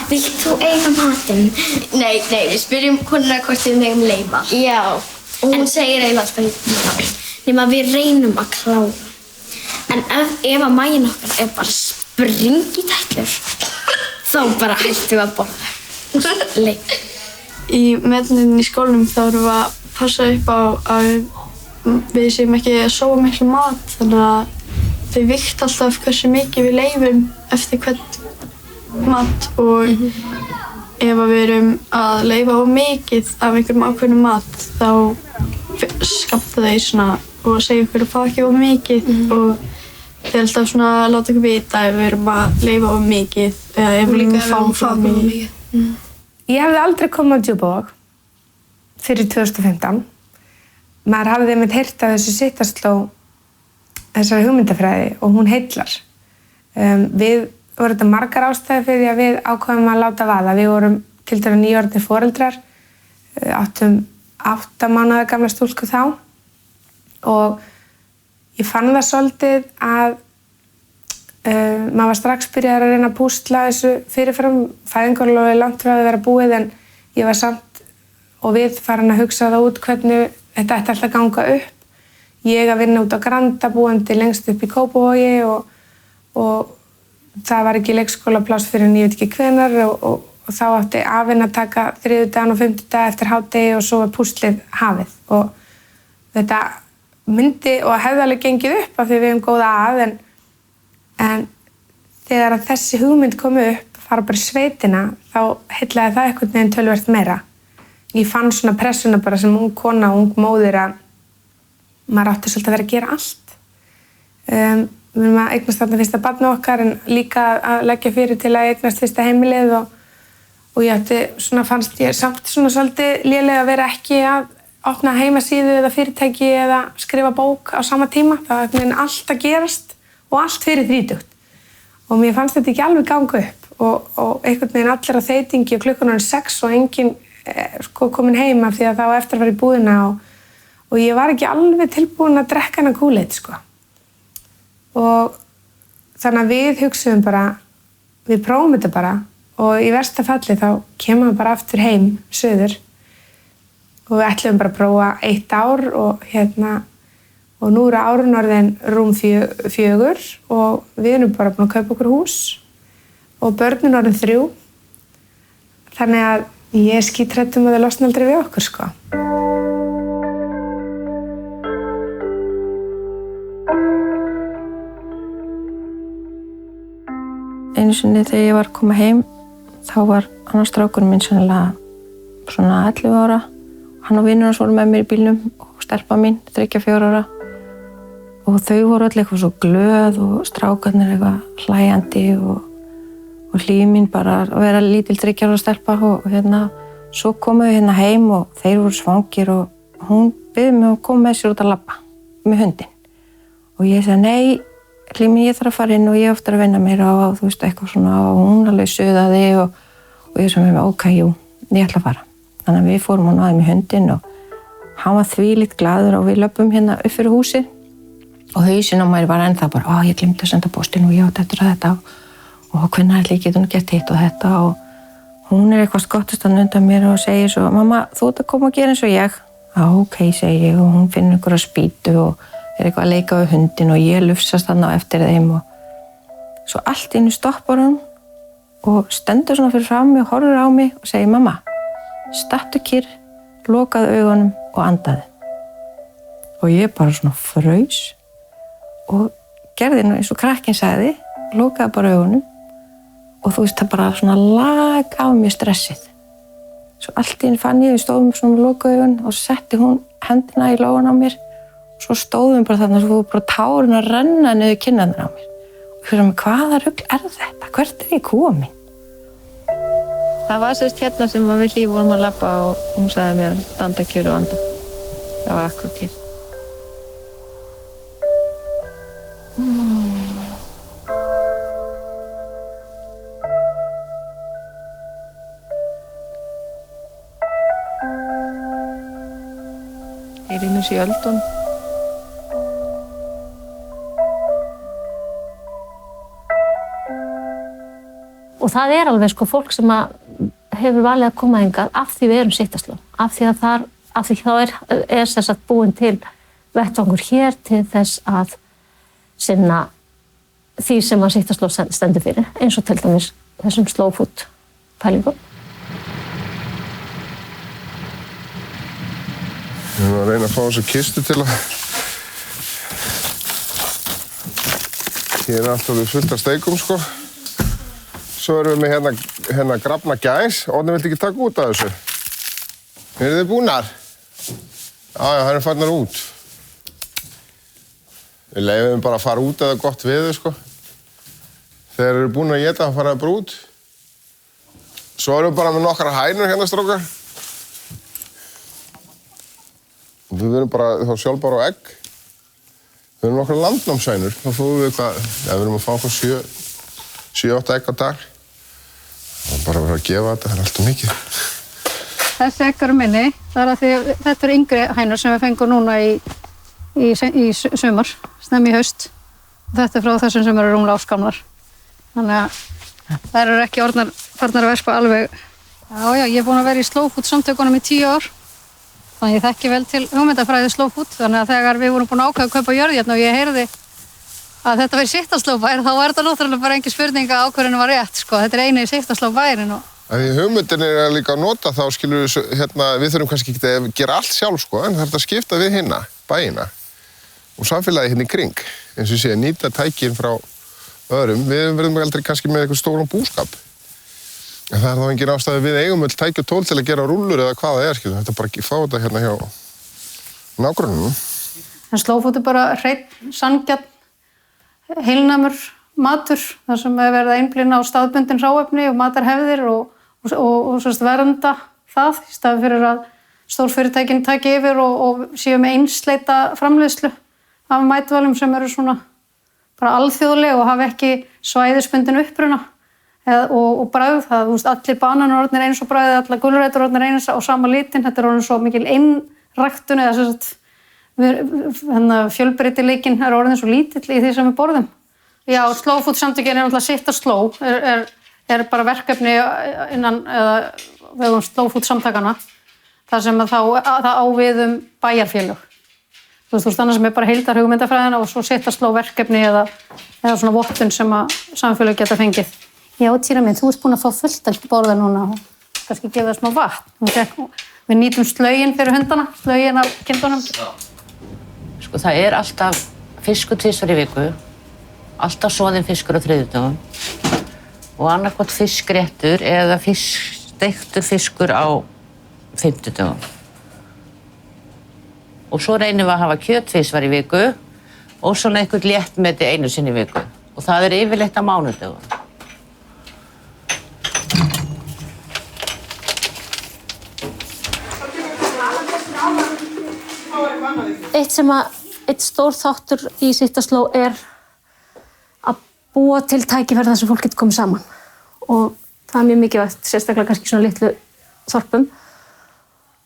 vilt þú eiga matinn? Nei, við spyrjum konuna hvort við megum leyfa. Já. Og hún segir eiginlega alltaf nema við reynum að klára. En ef að maginn okkar er bara springitætlur, þá bara hættum við að borða. Í meðlunum í skólanum þá erum við að passa upp á að við séum ekki að sóa miklu mat, þannig að þau vigta alltaf hversu mikið við leyfum eftir hvern mat og ef við erum að leyfa of mikið af einhverjum ákveðnum mat þá skammta þau svona og segja okkur að fá ekki of mikið og þau alltaf svona að láta okkur vita ef við erum að leyfa of mikið eða ef við líka fá of mikið. Ég hefði aldrei komið á Djúpavog fyrir 2015. Maður hafði einmitt heyrt af þessu sittarsló, þessari hugmyndafræði og hún heillar. Við vorum þetta margar ástæður fyrir að við ákváðum að láta vaða. Við vorum til dæmis nýorðnir foreldrar, áttum 8 mánaða gamla stúlku þá og ég fann það svolítið að maður var strax byrjaður að reyna að púsla þessu fyrirfram. Fæðingarorlofið er langt frá að vera búið en ég var samt og við farin að hugsa það út hvernig þetta ætti alltaf að ganga upp. Ég að vinna út á Granda búandi lengst upp í Kópavogi og það var ekki leikskólapláss fyrir en ég veit ekki hvenar og þá átti afinn að taka 3. daginn og 5. dag eftir hádegi og svo var púslið hafið. Og þetta myndi og hefði alveg gengið upp af því við hefum góða að en þegar að þessi hugmynd kom upp, fara bara í sveitina, þá heillaði það einhvern veginn töluvert meira. Ég fann svona pressuna bara sem ung kona og ung móðir að maður átti svolítið að vera að gera allt. Við erum að eignast þarna fyrsta barnið okkar en líka að leggja fyrir til að eignast fyrsta heimilið og ég átti svona, fannst ég samt svona svolítið lélega að vera ekki að opna heimasíðu eða fyrirtæki eða skrifa bók á sama tíma. Það var einhvern veginn allt að gerast og allt fyrir 30. Og mér fannst þetta ekki alveg ganga upp og einhvern veginn allir á þeytingi og klukkan 6 og enginn komin heim af því að þá eftir að fara í búðina og ég var ekki alveg tilbúin að drekka hana Kool-Aid sko. Og þannig að við hugsuðum bara, við prófum þetta bara og í versta falli þá kemur við bara aftur heim suður og við ætlum bara að prófa 1 ár og nú eru árun orðin rúm 4 og við erum bara búin að kaupa okkur hús og börnin orðin 3. Þannig að ég er skítrædd að það losna aldrei við okkur sko. Einu sinni þegar ég var að koma heim þá var annar strákurinn minn sennilega svona 11 ára. Hann og vinur hans voru með mér í bílnum og stelpa mín 3-4 ára. Og þau voru öll eitthvað svo glöð og strákarnir eitthvað hlæjandi og Hlíf mín bara að vera lítil 3 ára stelpa og svo komum við heim og þeir voru svangir og hún biður mig að koma með sér út að labba með hundinn. Og ég sagði nei, Hlíf mín, ég þarf að fara inn og ég á eftir að vinna meira og þú veist eitthvað svona og hún alveg suðaði og ég sagði með mig ok, jú, ég ætla að fara. Þannig að við fórum og náðum í hundinn og hann var þvílíkt glaður og við löpum upp fyrir húsið og hausinn á mér var ennþá bara ég glemdi að senda póstinn og ég átti eftir að þetta og hvernig ætli ég geti hún gert hitt og þetta og hún eitthvað skottast að undan mér og segir svo mamma, þú ert að koma að gera eins og ég? Já, ok, segi ég og hún finnur einhverja spýtu og eitthvað að leika við hundinn og ég lufsast þarna á eftir þeim og svo allt í einu stoppar hún og stendur svona fyrir fram mig og horfir á mig og segir mamma, stattu kyrr, lokaðu augunum og andaðu. og ég bara svona fraus og gerði eins og krakkinn sagði, lokaði bara augunum og þú veist það bara svona lag af mér stressið. Svo allt í einu fann ég, við stóðum svona með lokaði augun og setti hún hendina í lófan á mér og svo stóðum bara þarna og svo bara tárin að renna niður kinnarnar á mér. Og fyrir mig, hvaða rugl þetta? Hvert ég komin? Það var sérst hérna sem við Hlíf vorum að labba og hún sagði mér standa kjur og anda. Það var akkurat hér. Eirínus í öldun. Og það alveg sko fólk sem hefur valið að koma hingað af því við erum Sittaslow, af því þá þess að búin til vettvangur hér til þess að sinna því sem að Sittaslow stendur fyrir, eins og til dæmis þessum slow food pælingum. Við erum að reyna að fá þessu kistu til að hér alltaf við fullt af steikum sko. Svo erum við með hérna grafna gæs. Árni, viltu ekki taka út af þessu? Eru þið búnar? Já, það eru farnar út. Við leyfum bara að fara út eða gott veður, sko. Þegar þeir eru búin að éta, þá fara þeir bara út. Svo erum við bara með nokkra hænur hérna, strákar. Við verðum bara þá sjálf bara á egg. Við erum nokkra landnámshænur. Þá fóðum við eitthvað, við erum að fá okkur 7-8 egg á dag. Og bara verið að gefa þetta, það alltaf mikið. Þessi egg eru minni, það að því þetta eru yngri hænur sem við fengum núna í sumar, snemmi í haust. Þetta frá þessum sem eru rúmlega áskamlar. Þannig að þær eru ekki farnar að verspa alveg. Já, ég er búin að vera í slow food samtökunum í 10 ár. Þannig ég þekki vel til hugmyndafræði slow food. Þannig að þegar við vorum búin að ákveða að kaupa jörð hérna og ég heyrði að þetta verið Sittaslow bær, þá var þetta náttúrulega bara engin spurning að ákvörðinu var rétt, sko. Þetta eini í Sittaslow bærin. Því hugmyndin líka að nota þá skilur við, við þurfum kannski ekki að gera allt sjálf, sko, en það er að skipta við hinna, bæina og samfélagi hérna í kring. Eins og ég sé, nýta tækin frá öðrum. Við verðum aldrei kannski með eitthvað stóran búskap. En það þá engin ástæði við eigum öll tæki og tól til að gera rúllur eða hvað það skilur. Þetta bara fá þetta hérna hjá nágrönnunum. En slow food bara hreinn, sanngjarn, heilnæmur matur, þar sem er verið að einblína á staðbundin hráefni og matarhefðir og vernda það í staði fyrir að stórfyrirtækin taki yfir og séu með einsleita framleiðslu af matvælum sem eru svona bara alþjóðleg og hafa ekki svæðisbundin uppruna og bragð. Allir bananar orðnir eins og bragðið, allar gulrætur orðnir eins á sama litin. Þetta er orðin svo mikil einræktun eða sem sagt fjölbreytileikinn er orðin svo lítill í því sem við borðum. Já, slow food samtökin náttúrulega Sittaslow er bara verkefni innan vegum slow food samtakana þar sem það á við bæjarfélög. Þú veist, annars sem er bara heildar hugmyndafræðina og svo Sittaslow verkefni eða svona vottun sem að samfélög geta fengið. Já, Týra minn, þú ert búin að fá fullt að borða núna og kannski gefa það smá vatn. Við nýtum slögin fyrir hundana, slögin af kindunum. Sko, það alltaf fiskur 2 í viku, alltaf soðinn fiskur á þriðjudögum og annarkvort fiskréttur eða steiktur fiskur á 50 dögum. Og svo reynum við að hafa kjöt 2 í viku og svona eitthvað léttmeti 1 sinni í viku. Og það yfirleitt á mánudögum. Eitt stór þáttur í Sittaslow er að búa til tækifæri þar sem fólk getur komið saman. Og það er mjög mikilvægt, sérstaklega kannski svona litlu þorpum.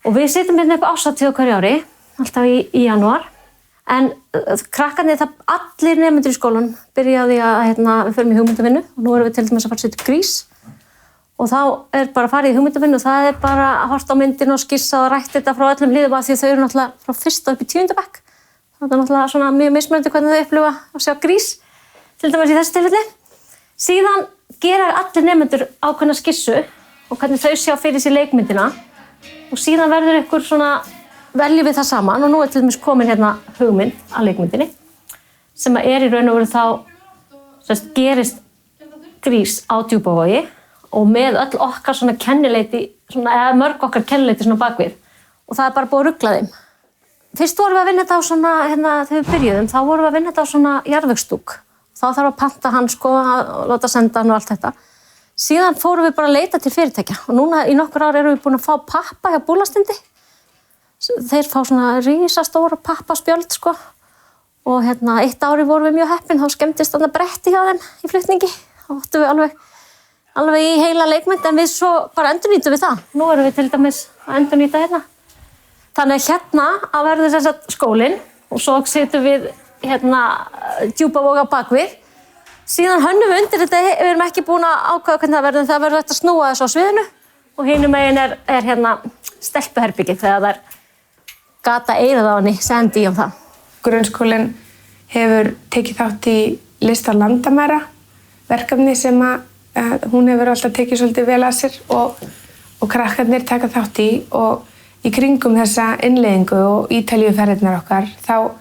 Og við sitjum hérna upp árshátíð á hverju ári, alltaf í janúar. En krakkarnir, allir nemendur í skólanum byrjaði að við förum í hugmyndavinnu og nú erum við til dæmis að fara að setja upp grís. Og þá er bara að fara í hugmyndavinnu og það er bara að horta á myndin og skissa og rætt þetta frá öllum liðum af því að þau eru náttúrulega frá 1. upp í 10. bekk. Það er náttúrulega svona mjög mismunandi hvernig þau upplifa að sjá grís, til dæmis í þessu tilfelli. Síðan gera allir nemendur ákveðna skissu og hvernig þau sjá fyrir sér leikmyndina og síðan verður ykkur svona veljum við það saman og nú til dæmis komin hérna hugmynd að leikmyndinni sem í raun og veru þá gerist grís á Djúpavogi og með öll okkar svona kennileiti, eða mörg okkar kennileiti svona bakvið og það bara búið að rugla þeim. Fyrst vorum við að vinna þetta á svona, þegar við byrjuðum, þá vorum við að vinna þetta á svona jarðvegsdúk. Þá þarf að panta hann sko, að láta senda hann og allt þetta. Síðan fórum við bara að leita til fyrirtækja og núna í nokkur ár erum við búin að fá pappa hjá Búlastindi. Þeir fá svona risastóra pappaspjöld sko og eitt ári vorum við mjög heppin, þá skemmtist þarna bretti hjá þeim í flutningi. Þá áttum við alveg í heila leikmynd en við svo bara endurnýtum við það. Nú erum við til dæmis að endurnýta hérna. Þannig að verður þess að skólinn og svo setjum við Djúpavoga bakvið. Síðan hönnum við undir þetta, við erum ekki búin að ákveða hvernig það verður þetta að snúa þessu á sviðinu og hinum megin er stelpuherbyggið þegar það er gata eyrað á henni, sendi í það. Grunnskólinn hefur tekið þátt í lista landamæra, verkefni sem hún hefur alltaf tekið svolítið vel að sér og krakkarnir taka þátt í og í kringum þessa innleiðingu og Ítalíuferðirnar okkar, þá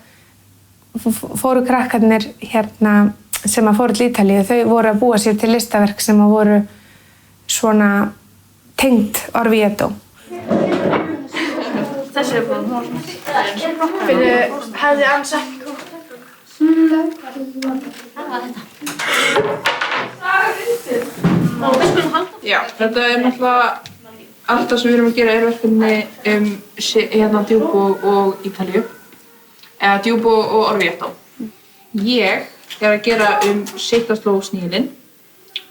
fóru krakkarnir sem fóru til Ítalíu, þau voru að búa sér til listaverk sem voru svona tengt Orvieto. Þessi búin hún. Hefði alls ekki Já, þetta náttúrulega allt það sem við erum að gera verkefni Djúpo og Ítalíu, eða Djúpo og Orvieto. Ég að gera Sittastló sníðin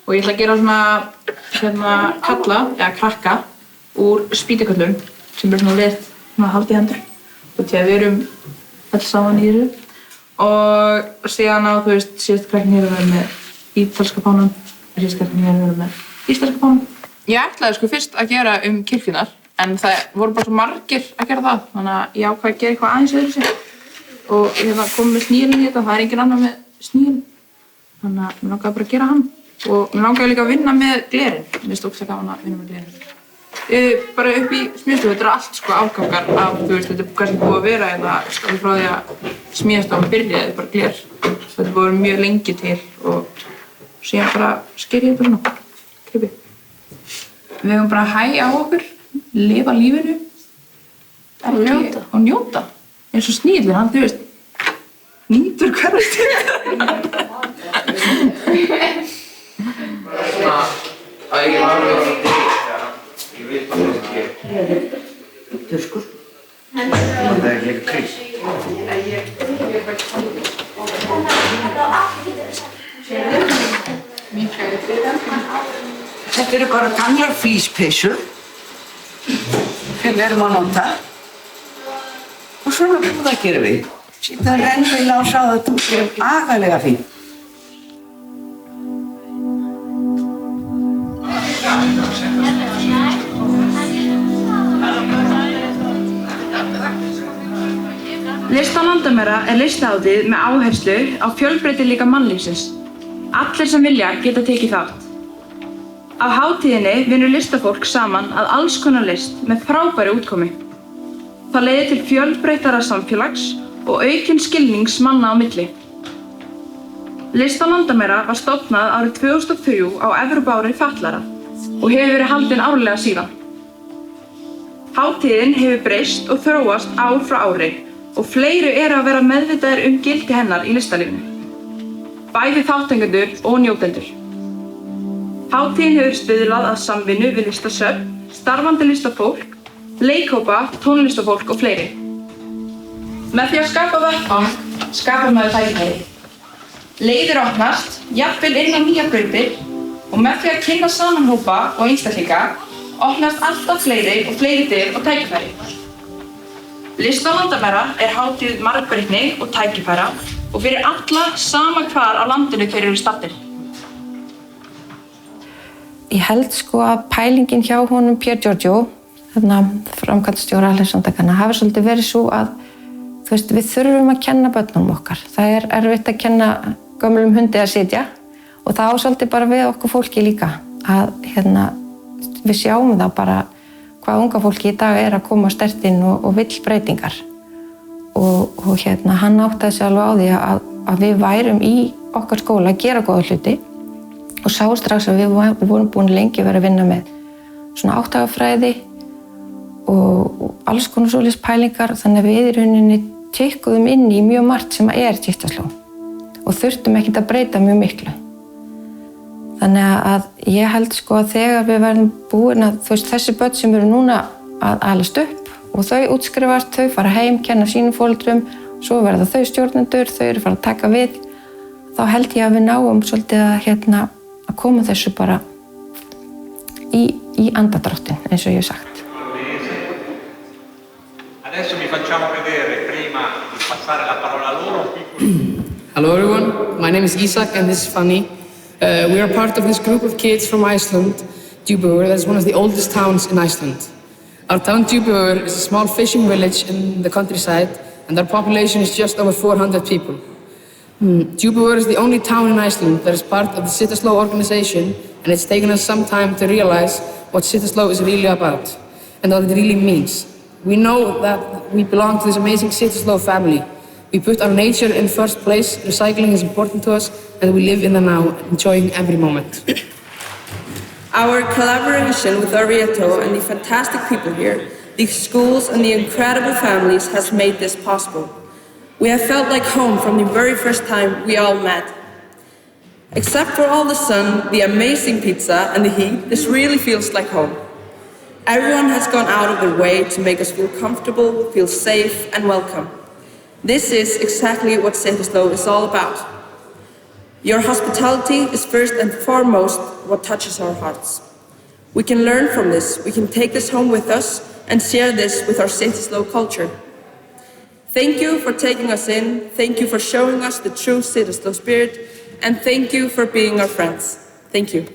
og ég ætla að gera svona kalla, eða krakka, úr spýtaköllum sem svona leitt haldið hendur og til að við erum öll saman í þessu. Og síðan á, síðast krakkin hér að vera með ítalska fánann og síðast krakkin hér að vera með íslenska fánann. Ég ætlaði fyrst að gera kirkjurnar, en það voru bara svo margir að gera það, þannig að ég ákvað að gera eitthvað aðeins öðruvísi. Og ég kom með sníðin í þetta, það er engin annar með sníðin, þannig að mér langaði bara að gera hann. Og mér langaði líka að vinna með glerinn, mér finnst ógeðslega gaman að vinna með glerinn. Bara upp í smíðastofu, þetta allt afgangar af, þetta er kannski búið að vera frá því að smíðastofan byrjaði, bara gler. Þetta er búið mjög lengi til og síðan bara sker ég þetta svona, krypi. Við höfum bara að hægja á okkur, lifa lífinu og njóta. Eins og Sníðlinn, hann, nýtur hverja stund. Þurskur. Það er líka krís. Þetta eru bara gamlar flíspeyssur sem við erum að nota og svona það gerum við. Síðan rennum við á sá að þú séum agalega fín. Lista landamæra er listahátíð með áherslu á fjölbreytileika mannlífsins. Allir sem vilja geta tekið þátt. Á hátíðinni vinnur listafólk saman að alls konar list með frábæri útkomi. Það leiðir til fjölbreyttara samfélags og aukinn skilnings manna á milli. Lista landamæra var stofnað árið 2003 á Evrópuári fatlaðra og hefur verið haldin árlega síðan. Hátíðin hefur breyst og þróast ár frá ári og fleiri eru að vera meðvitaðir gildi hennar í listalífinu. Bæði þátttakendur og njótendur. Hátíðin hefur stuðlað að samvinnu við listasöfn, starfandi listafólk, leikhópa, tónlistafólk og fleiri. Með því að skapa vettvang, skapar maður tækifæri. Leiðir opnast, jafnvel inn á nýjar brautir og með því að kynna saman hópa og einstaklinga opnast alltaf fleiri og fleiri dyr og tækifæri. Lista landamæra er hátíð margbreytni og tækifæra og fyrir alla sama hvar á landinu þeir eru staddir. Ég held að pælingin hjá honum Pier Giorgio, framkvæmdastjóra Alheimssamtakanna, hafi svolítið verið svo að við þurfum að kenna börnunum okkar. Það er erfitt að kenna gömlum hundi að sitja og það á svolítið bara við okkur fólki líka að við sjáum það bara hvað unga fólki í dag að koma sterkt inn og vill breytingar. Og hann áttaði sig alveg á því að við værum í okkar skóla að gera góða hluti og sá strax að við vorum búin lengi að vera að vinna með svona áttagafræði og alls konar svoleiðis pælingar, þannig að við í rauninni tikkuðum inn í mjög margt sem Sitthvangsslóð og þurftum ekkert að breyta mjög miklu. Þannig að ég held sko að þegar við verðum búin að þessi börn sem eru núna að alast upp og þau útskrifast, þau fara heim, kenna sínum foreldrum, svo verða þau stjórnendur, þau eru fara að taka við, þá held ég að við náum svolítið að koma þessu bara í andadráttinn, eins og ég hef sagt. Adesso vi facciamo vedere, prima di passare la parola a loro, Hello everyone, my name is Isak and this is Fanny. We are part of this group of kids from Iceland, Djúpivogur, that is one of the oldest towns in Iceland. Our town Djúpivogur is a small fishing village in the countryside and our population is just over 400 people. Djúpivogur is the only town in Iceland that is part of the Sitthvangsslóð organization, and it's taken us some time to realize what Sitthvangsslóð is really about and what it really means. We know that we belong to this amazing Sitthvangsslóð family. We put our nature in first place, recycling is important to us, and we live in the now, enjoying every moment. Our collaboration with Orvieto and the fantastic people here, the schools and the incredible families has made this possible. We have felt like home from the very first time we all met. Except for all the sun, the amazing pizza and the heat, this really feels like home. Everyone has gone out of their way to make us feel comfortable, feel safe and welcome. This is exactly what Sitthvangsslóð is all about. Your hospitality is first and foremost what touches our hearts. We can learn from this, we can take this home with us and share this with our Sitthvangsslóð culture. Thank you for taking us in, thank you for showing us the true Sitthvangsslóð spirit, and thank you for being our friends. Thank you.